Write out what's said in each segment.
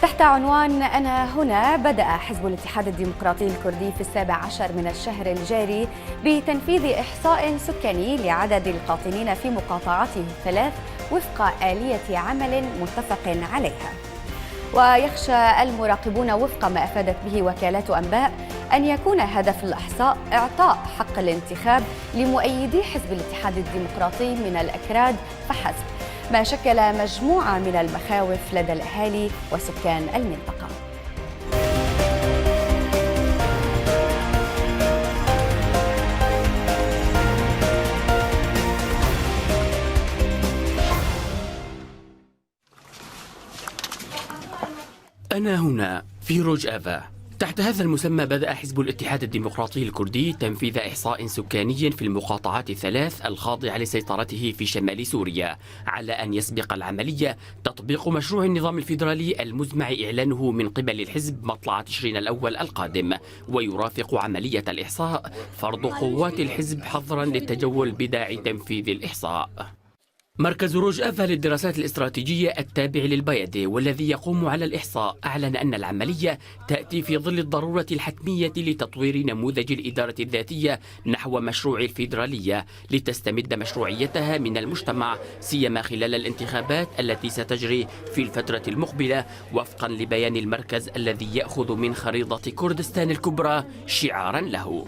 تحت عنوان أنا هنا، بدأ حزب الاتحاد الديمقراطي الكردي في 17 من الشهر الجاري بتنفيذ إحصاء سكاني لعدد القاطنين في مقاطعاته الثلاث وفق آلية عمل متفق عليها. ويخشى المراقبون وفق ما أفادت به وكالات أنباء أن يكون هدف الإحصاء إعطاء حق الانتخاب لمؤيدي حزب الاتحاد الديمقراطي من الأكراد فحسب، ما شكل مجموعة من المخاوف لدى الأهالي وسكان المنطقة. أنا هنا في روجافا. تحت هذا المسمى بدأ حزب الاتحاد الديمقراطي الكردي تنفيذ إحصاء سكاني في المقاطعات الثلاث الخاضعة لسيطرته في شمال سوريا، على أن يسبق العملية تطبيق مشروع النظام الفيدرالي المزمع إعلانه من قبل الحزب مطلع تشرين الأول القادم. ويرافق عملية الإحصاء فرض قوات الحزب حظرا للتجول بداعي تنفيذ الإحصاء. مركز روجافا للدراسات الاستراتيجية التابع للبيادي والذي يقوم على الإحصاء أعلن أن العملية تأتي في ظل الضرورة الحتمية لتطوير نموذج الإدارة الذاتية نحو مشروع الفيدرالية لتستمد مشروعيتها من المجتمع، سيما خلال الانتخابات التي ستجري في الفترة المقبلة، وفقا لبيان المركز الذي يأخذ من خريطة كردستان الكبرى شعارا له.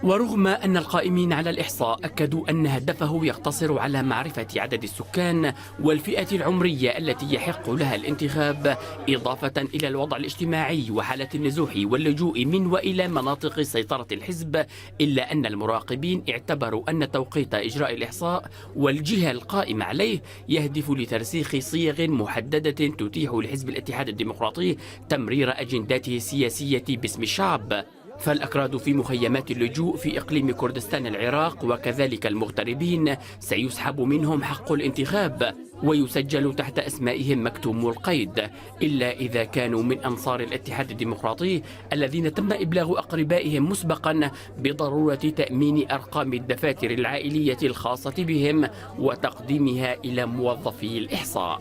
ورغم أن القائمين على الإحصاء أكدوا أن هدفه يقتصر على معرفة عدد السكان والفئة العمرية التي يحق لها الانتخاب، إضافة إلى الوضع الاجتماعي وحالة النزوح واللجوء من وإلى مناطق سيطرة الحزب، إلا أن المراقبين اعتبروا أن توقيت إجراء الإحصاء والجهة القائمة عليه يهدف لترسيخ صيغ محددة تتيح لحزب الاتحاد الديمقراطي تمرير أجنداته السياسية باسم الشعب. فالأكراد في مخيمات اللجوء في إقليم كردستان العراق وكذلك المغتربين سيسحب منهم حق الانتخاب ويسجل تحت أسمائهم مكتوم القيد، إلا إذا كانوا من أنصار الاتحاد الديمقراطي الذين تم إبلاغ أقربائهم مسبقا بضرورة تأمين أرقام الدفاتر العائلية الخاصة بهم وتقديمها إلى موظفي الإحصاء.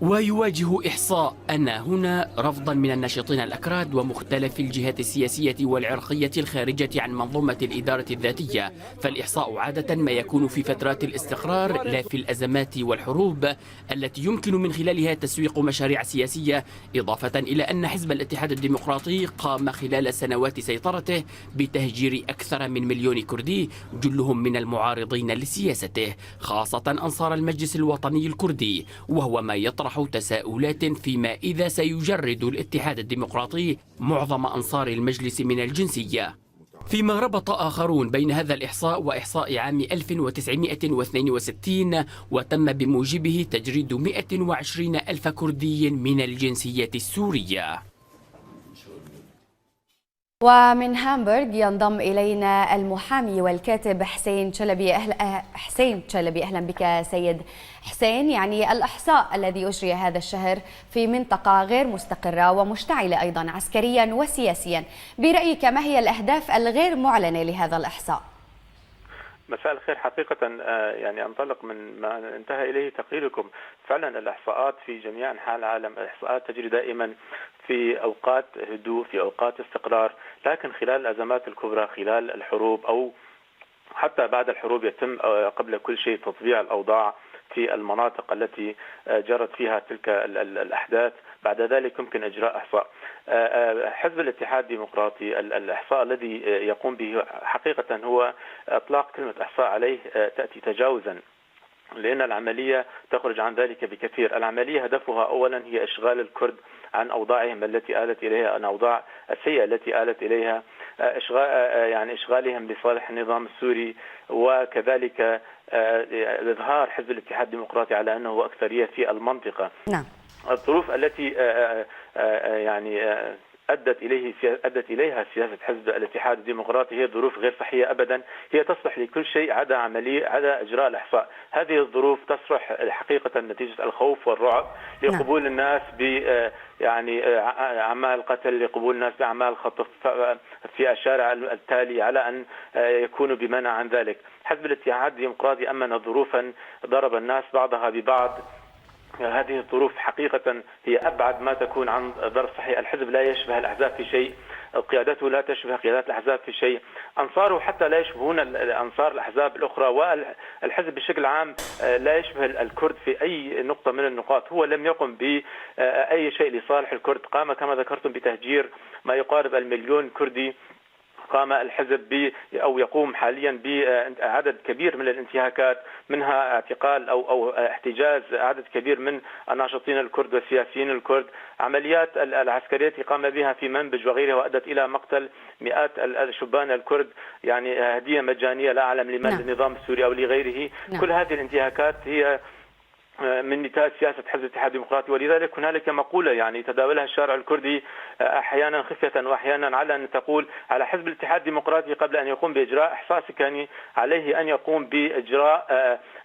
ويواجه إحصاء أنا هنا رفضا من الناشطين الأكراد ومختلف الجهات السياسية والعرقية الخارجة عن منظومة الإدارة الذاتية، فالإحصاء عادة ما يكون في فترات الاستقرار لا في الأزمات والحروب التي يمكن من خلالها تسويق مشاريع سياسية، إضافة إلى أن حزب الاتحاد الديمقراطي قام خلال سنوات سيطرته بتهجير أكثر من 1,000,000 كردي جلهم من المعارضين لسياسته، خاصة أنصار المجلس الوطني الكردي، وهو ما يطرح تساؤلات فيما إذا سيجرد الاتحاد الديمقراطي معظم أنصار المجلس من الجنسية. فيما ربط آخرون بين هذا الإحصاء وإحصاء عام 1962 وتم بموجبه تجريد 120,000 كردي من الجنسية السورية. ومن هامبورغ ينضم إلينا المحامي والكاتب حسين شلبي. حسين شلبي، أهلا بك سيد حسين. يعني الإحصاء الذي أجري هذا الشهر في منطقة غير مستقرة ومشتعلة أيضا عسكريا وسياسيا، برأيك ما هي الأهداف الغير معلنة لهذا الإحصاء؟ مساء الخير. حقيقة يعني أنطلق من ما انتهى إليه تقريركم. فعلا الإحصاءات في جميع أنحاء العالم، الإحصاءات تجري دائما في أوقات هدوء، في أوقات استقرار، لكن خلال الأزمات الكبرى، خلال الحروب أو حتى بعد الحروب، يتم قبل كل شيء تطبيع الأوضاع في المناطق التي جرت فيها تلك الأحداث. بعد ذلك يمكن إجراء إحصاء. حزب الاتحاد الديمقراطي الإحصاء الذي يقوم به حقيقة هو إطلاق كلمة إحصاء عليه تأتي تجاوزا، لأن العملية تخرج عن ذلك بكثير. العملية هدفها أولا هي إشغال الكرد عن أوضاعهم التي آلت إليها، عن أوضاع السيئة التي آلت إليها، إشغالهم لصالح النظام السوري، وكذلك إظهار حزب الاتحاد الديمقراطي على أنه أكثرية في المنطقة. نعم. الظروف التي أدت إليها سياسة حزب الاتحاد الديمقراطي هي ظروف غير صحية أبدا، هي تصلح لكل شيء عدا إجراء الإحصاء. هذه الظروف تصلح حقيقة نتيجة الخوف والرعب لقبول الناس يعني أعمال القتل، لقبول الناس بأعمال الخطف في الشارع التالي، على أن يكونوا بمنع عن ذلك. حزب الاتحاد الديمقراطي أمن ظروفا ضرب الناس بعضها ببعض هذه الظروف حقيقة هي أبعد ما تكون عن ظرف صحيح. الحزب لا يشبه الأحزاب في شيء، قيادته لا تشبه قيادات الأحزاب في شيء، أنصاره حتى لا يشبهون أنصار الأحزاب الأخرى، والحزب بشكل عام لا يشبه الكرد في أي نقطة من النقاط. هو لم يقم بأي شيء لصالح الكرد، قام كما ذكرتم بتهجير ما يقارب 1,000,000 كردي، قام الحزب أو يقوم حاليا بعدد كبير من الانتهاكات، منها اعتقال أو احتجاز عدد كبير من الناشطين الكرد والسياسيين الكرد، عمليات العسكرية التي قام بها في منبج وغيرها وأدت إلى مقتل مئات الشبان الكرد، يعني هدية مجانية لا أعلم لمن، للنظام السوري أو لغيره. كل هذه الانتهاكات هي من نتاج سياسة حزب الاتحاد الديمقراطي، ولذلك هنالك مقولة يعني تداولها الشارع الكردي أحيانا خفية وأحيانا علنا، تقول على حزب الاتحاد الديمقراطي قبل أن يقوم بإجراء إحصاء سكاني عليه أن يقوم بإجراء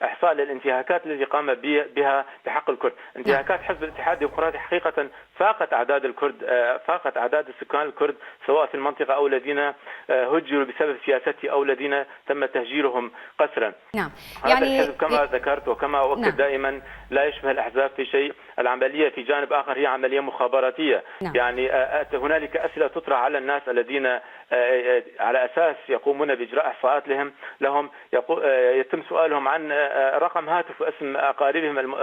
إحصاء للانتهاكات التي قام بها بحق الكرد. انتهاكات حزب الاتحاد الديمقراطي حقيقة فاقت أعداد الكرد، فاقت أعداد السكان الكرد سواء في المنطقة أو الذين هجروا بسبب سياسته أو الذين تم تهجيرهم قسرا. نعم. هذا الحزب كما ذكرت وكما أؤكد دائما لا يشبه الأحزاب في شيء. العملية في جانب آخر هي عملية مخابراتية. يعني هنالك أسئلة تطرح على الناس الذين على أساس يقومون بإجراء إحصاءات لهم يتم سؤالهم عن رقم هاتف واسم أقاربهم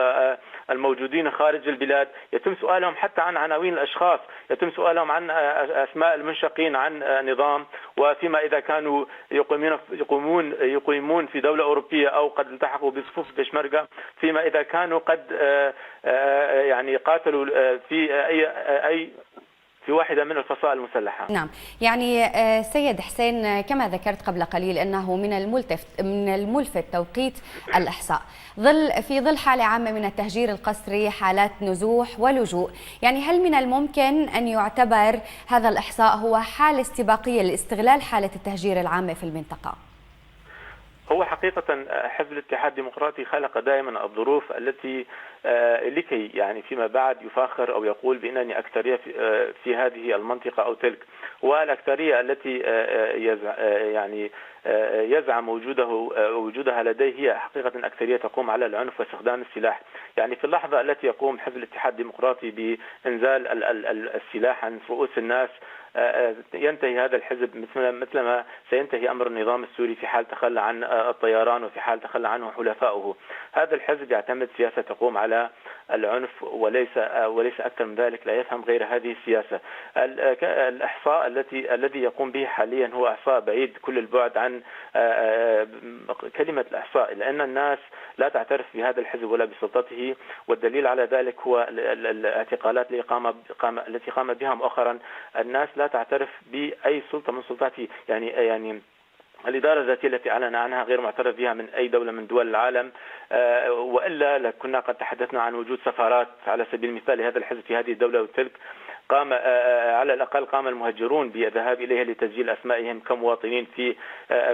الموجودين خارج البلاد، يتم سؤالهم حتى عن عناوين الأشخاص، يتم سؤالهم عن أسماء المنشقين عن نظام، وفيما إذا كانوا يقيمون في دولة أوروبية أو قد التحقوا بصفوف البشمركة، فيما إذا كانوا قد يعني قاتلوا في واحدة من الفصائل المسلحة. نعم، يعني سيد حسين كما ذكرت قبل قليل أنه من الملفت توقيت الإحصاء في ظل حالة عامة من التهجير القسري، حالات نزوح ولجوء، يعني هل من الممكن أن يعتبر هذا الإحصاء هو حالة استباقية لاستغلال حالة التهجير العامة في المنطقة؟ هو حقيقة حزب الاتحاد الديمقراطي خلق دائما الظروف التي لكي يعني فيما بعد يفاخر أو يقول بأنني أكثرية في هذه المنطقة أو تلك، والأكثرية التي يعني يزعم وجودها لديه هي حقيقة أكثرية تقوم على العنف واستخدام السلاح. يعني في اللحظة التي يقوم حزب الاتحاد الديمقراطي بإنزال السلاح عن رؤوس الناس، ينتهي هذا الحزب مثلما سينتهي أمر النظام السوري في حال تخلى عن الطيران وفي حال تخلى عنه حلفاؤه. هذا الحزب يعتمد سياسة تقوم على العنف وليس أكثر من ذلك، لا يفهم غير هذه السياسة. الإحصاء الذي يقوم به حاليا هو إحصاء بعيد كل البعد عن كلمة الإحصاء، لأن الناس لا تعترف بهذا الحزب ولا بسلطته، والدليل على ذلك هو الاعتقالات التي قام بها مؤخرا. الناس لا تعترف بأي سلطة من سلطاته، يعني الإدارة الذاتية التي أعلن عنها غير معترف بها من أي دولة من دول العالم، وإلا كنا قد تحدثنا عن وجود سفارات على سبيل المثال لهذا الحزب في هذه الدولة وتلك. على الأقل قام المهجرون بالذهاب إليها لتسجيل أسمائهم كمواطنين في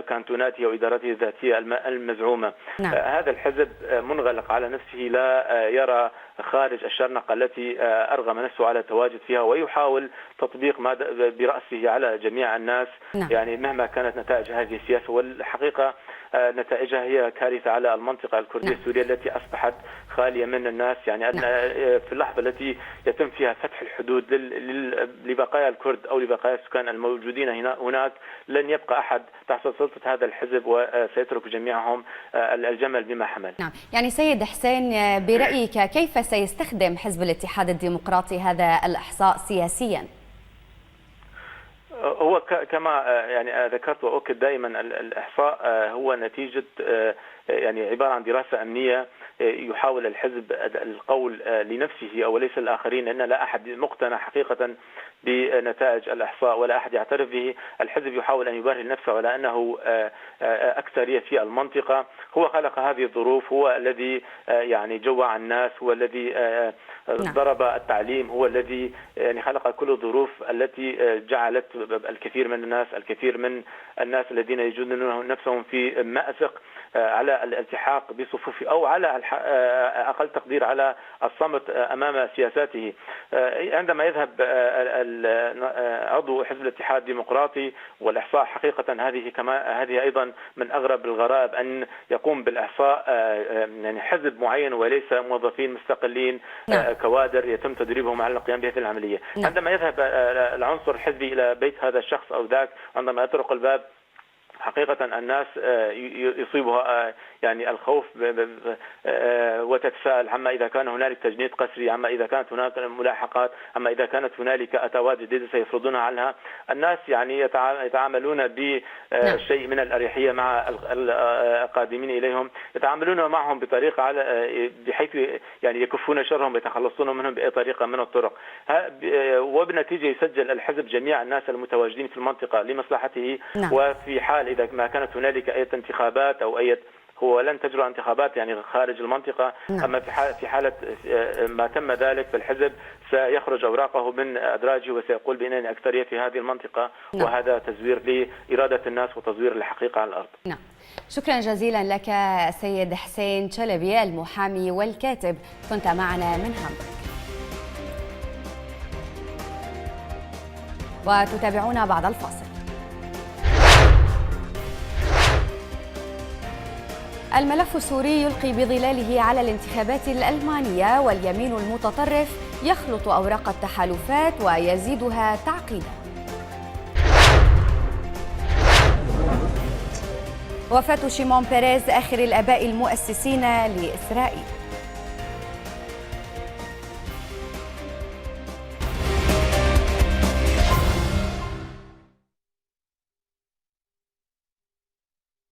كانتوناته وإدارته الذاتية المزعومة. نعم. هذا الحزب منغلق على نفسه، لا يرى خارج الشرنقة التي أرغم نفسه على التواجد فيها، ويحاول تطبيق ما برأسه على جميع الناس. نعم. يعني مهما كانت نتائج هذه السياسة، والحقيقة نتائجها هي كارثة على المنطقة الكردية السورية التي أصبحت خالية من الناس. يعني أن في اللحظة التي يتم فيها فتح الحدود لبقايا الكرد أو لبقايا السكان الموجودين هناك، لن يبقى أحد تحت سلطة هذا الحزب، وسيترك جميعهم الجمل بما حمل. نعم، يعني سيد حسين برأيك كيف سيستخدم حزب الاتحاد الديمقراطي هذا الإحصاء سياسيا؟ هو كما يعني ذكرت وأؤكد دائما، الإحصاء هو نتيجة يعني عبارة عن دراسة أمنية يحاول الحزب القول لنفسه أو ليس للآخرين، لأن لا أحد مقتنع حقيقة بنتائج الإحصاء ولا أحد يعترف به. الحزب يحاول أن يبرهن نفسه على أنه أكثرية في المنطقة. هو خلق هذه الظروف، هو الذي يعني جوع الناس، هو الذي ضرب التعليم، هو الذي يعني خلق كل الظروف التي جعلت الكثير من الناس الذين يجدون نفسهم في مأزق على على الالتحاق بصفوفه أو على أقل تقدير على الصمت أمام سياساته. عندما يذهب عضو حزب الاتحاد الديمقراطي والإحصاء، حقيقة هذه أيضا من أغرب الغرائب أن يقوم بالإحصاء يعني حزب معين وليس موظفين مستقلين كوادر يتم تدريبهم على القيام بهذه العملية. عندما يذهب العنصر الحزبي إلى بيت هذا الشخص أو ذاك، عندما يطرق الباب حقيقة الناس يصيبها يعني الخوف وتتساءل عما إذا كان هنالك تجنيد قسري، عما إذا كانت هناك ملاحقات، عما إذا كانت هنالك أتوات جديدة سيفرضونها عنها. الناس يعني يتعاملون بشيء من الأريحية مع القادمين إليهم، يتعاملون معهم بطريقة بحيث يعني يكفون شرهم ويتخلصون منهم بأي طريقة من الطرق، وبالنتيجة يسجل الحزب جميع الناس المتواجدين في المنطقة لمصلحته. وفي حال إذا ما كانت هنالك أي انتخابات أو هو لن تجرى انتخابات يعني خارج المنطقة. أما في حالة ما تم ذلك فالحزب سيخرج أوراقه من أدراجه وسيقول بأنني أكثرية في هذه المنطقة. وهذا تزوير لإرادة الناس وتزوير الحقيقة على الأرض. شكرا جزيلا لك سيد حسين شلبي المحامي والكاتب، كنت معنا من هامبورغ. وتتابعونا بعد الفاصل. الملف السوري يلقي بظلاله على الانتخابات الألمانية، واليمين المتطرف يخلط أوراق التحالفات ويزيدها تعقيدا. وفاة شيمون بيريز آخر الآباء المؤسسين لإسرائيل.